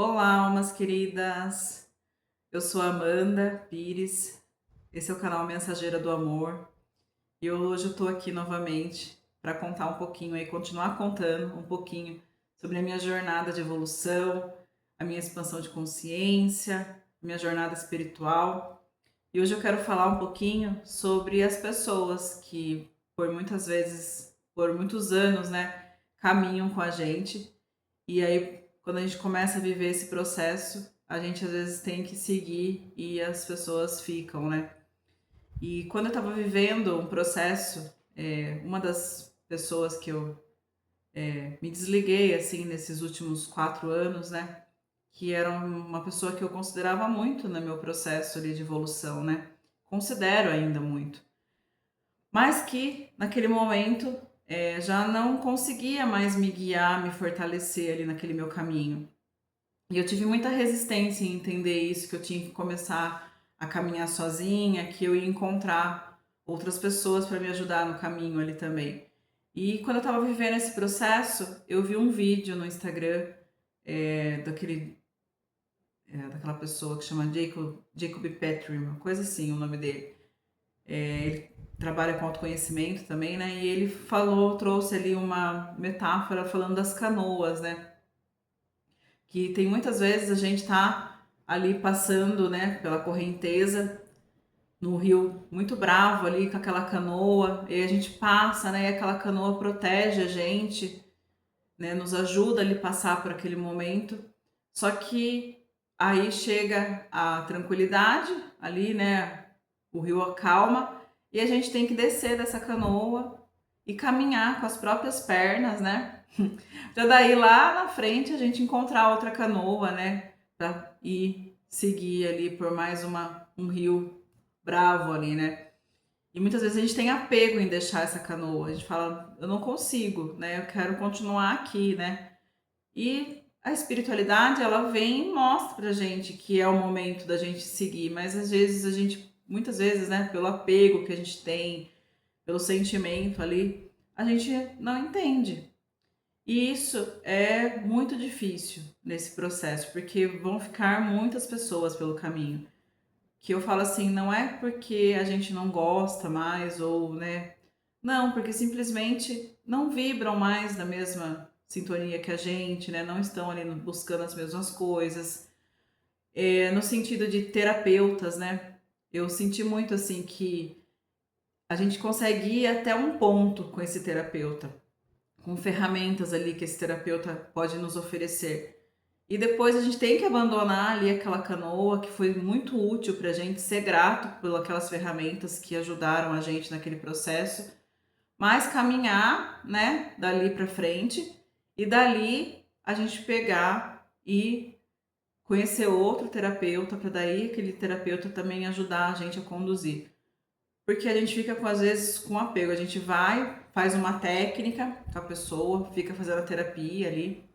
Olá, almas queridas! Eu sou a Amanda Pires, esse é o canal Mensageira do Amor e hoje eu tô aqui novamente para contar um pouquinho aí, continuar contando um pouquinho sobre a minha jornada de evolução, a minha expansão de consciência, minha jornada espiritual. E hoje eu quero falar um pouquinho sobre as pessoas que por muitas vezes, por muitos anos, né, caminham com a gente e aí, quando a gente começa a viver esse processo, a gente às vezes tem que seguir e as pessoas ficam, né? E quando eu estava vivendo um processo, uma das pessoas que eu me desliguei, assim, nesses últimos 4 anos, né? Que era uma pessoa que eu considerava muito no meu processo ali de evolução, né? Considero ainda muito. Mas que, naquele momento, já não conseguia mais me guiar, me fortalecer ali naquele meu caminho. E eu tive muita resistência em entender isso, que eu tinha que começar a caminhar sozinha, que eu ia encontrar outras pessoas para me ajudar no caminho ali também. E quando eu estava vivendo esse processo, eu vi um vídeo no Instagram daquela pessoa que chama Jacob Petrie, uma coisa assim, o nome dele. Ele trabalha com autoconhecimento também, né? E ele trouxe ali uma metáfora falando das canoas, né? Que tem muitas vezes a gente tá ali passando, né, pela correnteza no rio muito bravo ali com aquela canoa, e a gente passa, né, e aquela canoa protege a gente, né, nos ajuda ali passar por aquele momento. Só que aí chega a tranquilidade ali, né, o rio acalma e a gente tem que descer dessa canoa e caminhar com as próprias pernas, né? Pra daí lá na frente a gente encontrar outra canoa, né? Pra ir seguir ali por mais um rio bravo ali, né? E muitas vezes a gente tem apego em deixar essa canoa. A gente fala, eu não consigo, né? Eu quero continuar aqui, né? E a espiritualidade, ela vem e mostra pra gente que é o momento da gente seguir, mas às vezes muitas vezes, né, pelo apego que a gente tem, pelo sentimento ali, a gente não entende. E isso é muito difícil nesse processo, porque vão ficar muitas pessoas pelo caminho. Que eu falo assim, não é porque a gente não gosta mais ou, né? Não, porque simplesmente não vibram mais na mesma sintonia que a gente, né? Não estão ali buscando as mesmas coisas. No sentido de terapeutas, né? Eu senti muito assim que a gente consegue ir até um ponto com esse terapeuta, com ferramentas ali que esse terapeuta pode nos oferecer. E depois a gente tem que abandonar ali aquela canoa que foi muito útil para a gente ser grato por aquelas ferramentas que ajudaram a gente naquele processo, mas caminhar, né, dali para frente e dali a gente pegar e conhecer outro terapeuta para daí aquele terapeuta também ajudar a gente a conduzir. Porque a gente fica às vezes com apego, a gente vai, faz uma técnica com a pessoa, fica fazendo a terapia ali.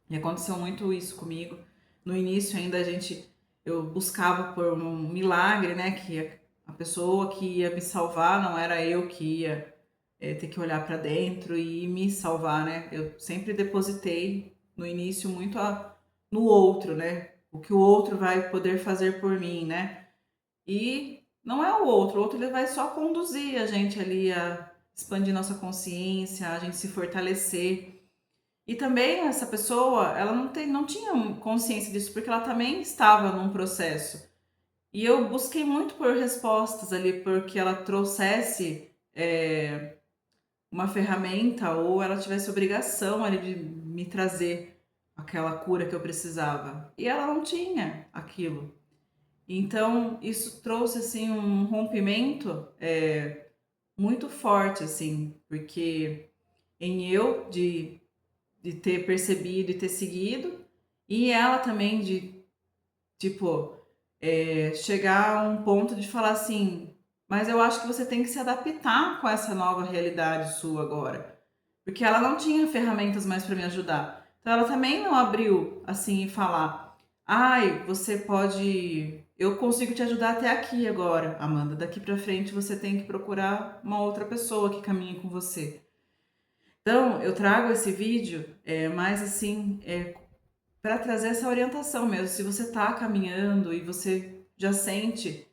E aconteceu muito isso comigo. No início ainda eu buscava por um milagre, né? Que a pessoa que ia me salvar não era eu que ia ter que olhar para dentro e me salvar, né? Eu sempre depositei no início muito no outro, né? O que o outro vai poder fazer por mim, né? E não é o outro ele vai só conduzir a gente ali a expandir nossa consciência, a gente se fortalecer. E também essa pessoa, ela não tinha consciência disso, porque ela também estava num processo. E eu busquei muito por respostas ali, porque ela trouxesse uma ferramenta ou ela tivesse obrigação ali de me trazer aquela cura que eu precisava. E ela não tinha aquilo. Então, isso trouxe, assim, um rompimento muito forte, assim, porque em eu de ter percebido e ter seguido, e ela também de, tipo, chegar a um ponto de falar assim, mas eu acho que você tem que se adaptar com essa nova realidade sua agora. Porque ela não tinha ferramentas mais para me ajudar. Então ela também não abriu assim e falar: "Ai, você pode, eu consigo te ajudar até aqui agora, Amanda. Daqui para frente você tem que procurar uma outra pessoa que caminhe com você". Então, eu trago esse vídeo mais assim, para trazer essa orientação mesmo. Se você está caminhando e você já sente,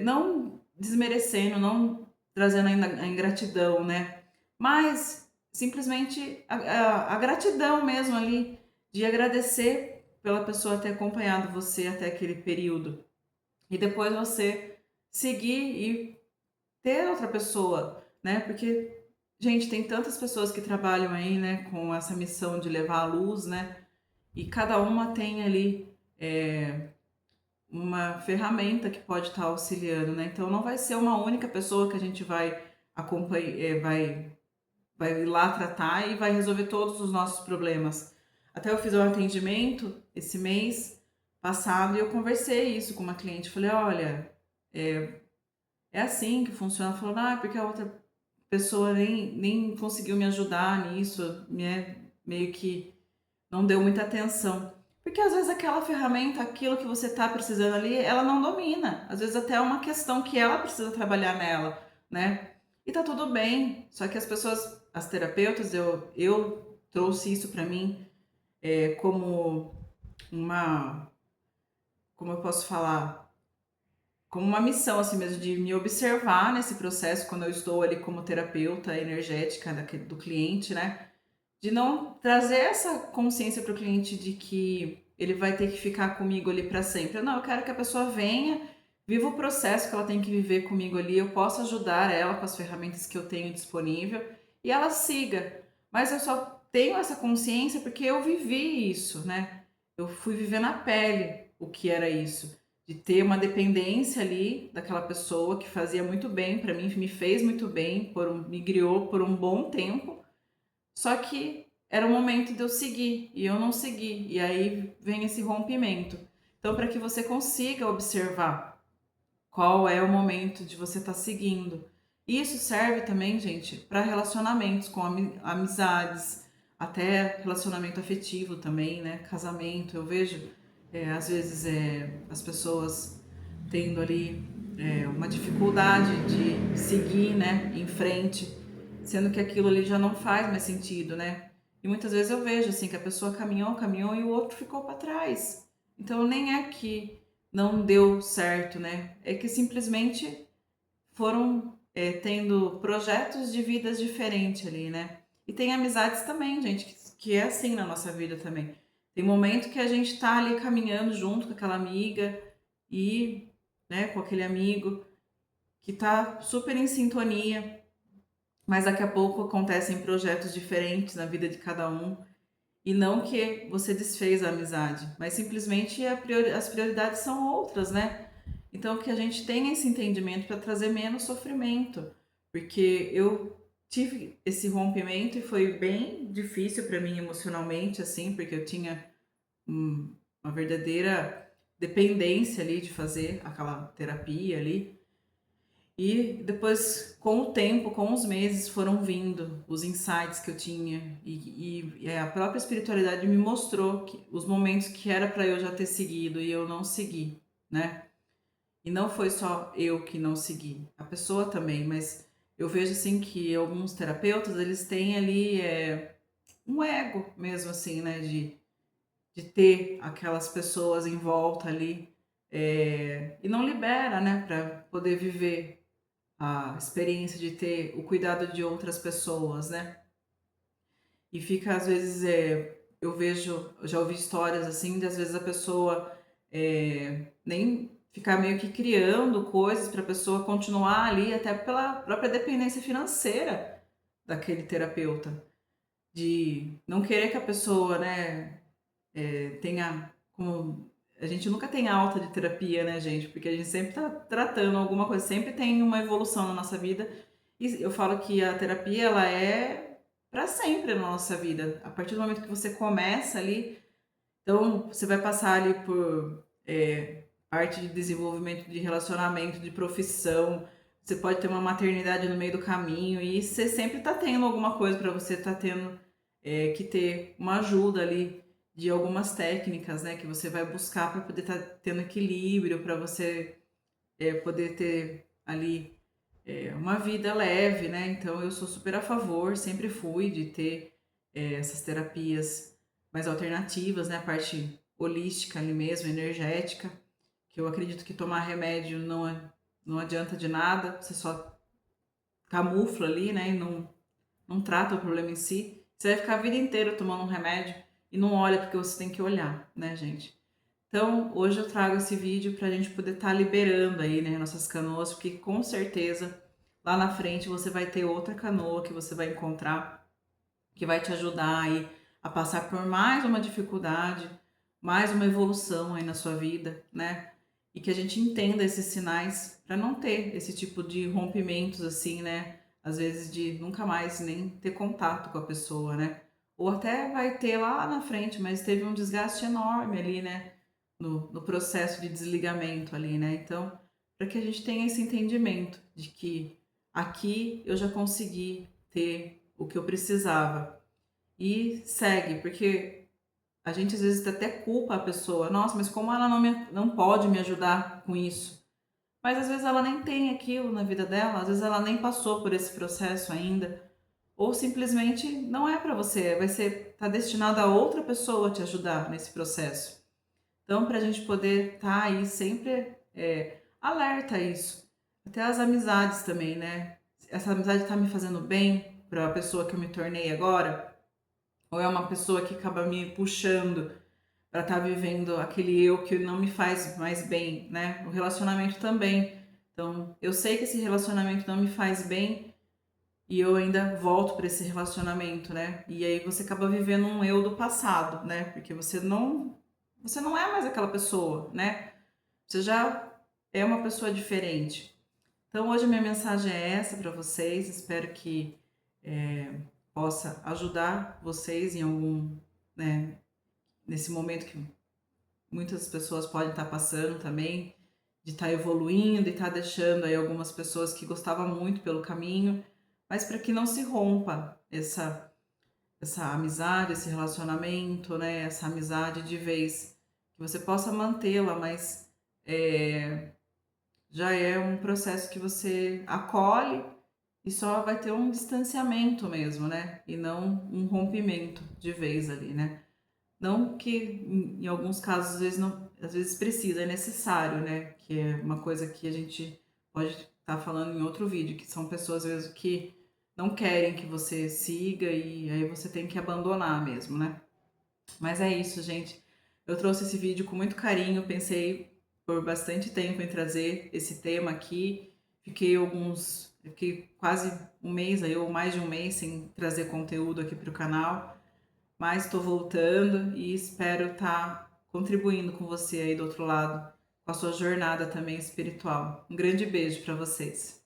não desmerecendo, não trazendo a ingratidão, né, mas simplesmente a gratidão mesmo ali, de agradecer pela pessoa ter acompanhado você até aquele período. E depois você seguir e ter outra pessoa, né, porque, gente, tem tantas pessoas que trabalham aí, né, com essa missão de levar a luz, né, e cada uma tem ali, uma ferramenta que pode estar auxiliando, né. Então não vai ser uma única pessoa que a gente vai vai ir lá tratar e vai resolver todos os nossos problemas. Até eu fiz um atendimento esse mês passado e eu conversei isso com uma cliente, falei: "Olha, é assim que funciona". Ela falou: "Ah, porque a outra pessoa nem conseguiu me ajudar nisso, né, meio que não deu muita atenção". Porque às vezes aquela ferramenta, aquilo que você está precisando ali, ela não domina. Às vezes até é uma questão que ela precisa trabalhar nela, né. E tá tudo bem, só que as pessoas, as terapeutas, eu trouxe isso para mim, como uma, como eu posso falar? Como uma missão, assim mesmo, de me observar nesse processo quando eu estou ali como terapeuta energética do cliente, né? De não trazer essa consciência para o cliente de que ele vai ter que ficar comigo ali para sempre. Não, eu quero que a pessoa venha, viva o processo que ela tem que viver comigo ali, eu posso ajudar ela com as ferramentas que eu tenho disponível e ela siga. Mas eu só tenho essa consciência porque eu vivi isso, né? Eu fui viver na pele o que era isso, de ter uma dependência ali daquela pessoa que fazia muito bem para mim, me fez muito bem, me criou por um bom tempo, só que era o momento de eu seguir e eu não segui, e aí vem esse rompimento. Então, para que você consiga observar qual é o momento de você estar seguindo. Isso serve também, gente, para relacionamentos com amizades, até relacionamento afetivo também, né? Casamento. Eu vejo, às vezes, as pessoas tendo ali uma dificuldade de seguir, né, em frente, sendo que aquilo ali já não faz mais sentido, né? E muitas vezes eu vejo assim que a pessoa caminhou, caminhou e o outro ficou para trás. Então nem é que não deu certo, né? É que simplesmente foram tendo projetos de vidas diferentes ali, né? E tem amizades também, gente, que é assim na nossa vida também. Tem momento que a gente tá ali caminhando junto com aquela amiga e, né, com aquele amigo que tá super em sintonia, mas daqui a pouco acontecem projetos diferentes na vida de cada um. E não que você desfez a amizade, mas simplesmente as prioridades são outras, né? Então que a gente tenha esse entendimento para trazer menos sofrimento, porque eu tive esse rompimento e foi bem difícil para mim emocionalmente, assim, porque eu tinha uma verdadeira dependência ali de fazer aquela terapia ali. E depois, com o tempo, com os meses, foram vindo os insights que eu tinha e a própria espiritualidade me mostrou que os momentos que era para eu já ter seguido e eu não segui, né? E não foi só eu que não segui, a pessoa também, mas eu vejo assim que alguns terapeutas, eles têm ali um ego mesmo assim, né? De ter aquelas pessoas em volta ali e não libera, né? Para poder viver a experiência de ter o cuidado de outras pessoas, né? E fica às vezes, eu vejo, eu já ouvi histórias assim, de às vezes a pessoa nem ficar meio que criando coisas para a pessoa continuar ali, até pela própria dependência financeira daquele terapeuta, de não querer que a pessoa, né, tenha como a gente nunca tem alta de terapia, né, gente? Porque a gente sempre tá tratando alguma coisa, sempre tem uma evolução na nossa vida. E eu falo que a terapia, ela é para sempre na nossa vida. A partir do momento que você começa ali, então você vai passar ali por parte de desenvolvimento de relacionamento, de profissão. Você pode ter uma maternidade no meio do caminho e você sempre tá tendo alguma coisa para você tá tendo que ter uma ajuda ali de algumas técnicas, né, que você vai buscar para poder estar tendo equilíbrio, para você poder ter ali uma vida leve, né? Então eu sou super a favor, sempre fui de ter essas terapias mais alternativas, né, a parte holística ali mesmo, energética, que eu acredito que tomar remédio não adianta de nada, você só camufla ali, né, e não trata o problema em si. Você vai ficar a vida inteira tomando um remédio e não olha porque você tem que olhar, né, gente? Então, hoje eu trago esse vídeo para a gente poder estar liberando aí, né, nossas canoas, porque com certeza lá na frente você vai ter outra canoa que você vai encontrar, que vai te ajudar aí a passar por mais uma dificuldade, mais uma evolução aí na sua vida, né? E que a gente entenda esses sinais para não ter esse tipo de rompimentos assim, né? Às vezes de nunca mais nem ter contato com a pessoa, né? Ou até vai ter lá na frente, mas teve um desgaste enorme ali, né? No processo de desligamento ali, né? Então, para que a gente tenha esse entendimento de que aqui eu já consegui ter o que eu precisava e segue, porque a gente às vezes até culpa a pessoa, nossa, mas como ela não pode me ajudar com isso? Mas às vezes ela nem tem aquilo na vida dela, às vezes ela nem passou por esse processo ainda, ou simplesmente não é para você, vai ser tá destinado a outra pessoa te ajudar nesse processo. Então, para a gente poder estar aí sempre alerta a isso. Até as amizades também, né? Essa amizade está me fazendo bem para a pessoa que eu me tornei agora? Ou é uma pessoa que acaba me puxando para estar vivendo aquele eu que não me faz mais bem, né? O relacionamento também. Então, eu sei que esse relacionamento não me faz bem e eu ainda volto para esse relacionamento, né? E aí você acaba vivendo um eu do passado, né? Porque você não é mais aquela pessoa, né? Você já é uma pessoa diferente. Então, hoje a minha mensagem é essa para vocês. Espero que possa ajudar vocês em algum, né, nesse momento que muitas pessoas podem estar passando também, de estar evoluindo e estar deixando aí algumas pessoas que gostavam muito pelo caminho, mas para que não se rompa essa amizade, esse relacionamento, né, essa amizade de vez, que você possa mantê-la, mas já é um processo que você acolhe e só vai ter um distanciamento mesmo, né? E não um rompimento de vez ali, né? Não que em alguns casos às vezes não, às vezes precisa, é necessário, né? Que é uma coisa que a gente pode estar falando em outro vídeo, que são pessoas às vezes que não querem que você siga e aí você tem que abandonar mesmo, né? Mas é isso, gente. Eu trouxe esse vídeo com muito carinho, pensei por bastante tempo em trazer esse tema aqui. Fiquei quase um mês aí, ou mais de um mês sem trazer conteúdo aqui para o canal, mas estou voltando e espero estar contribuindo com você aí do outro lado, com a sua jornada também espiritual. Um grande beijo para vocês.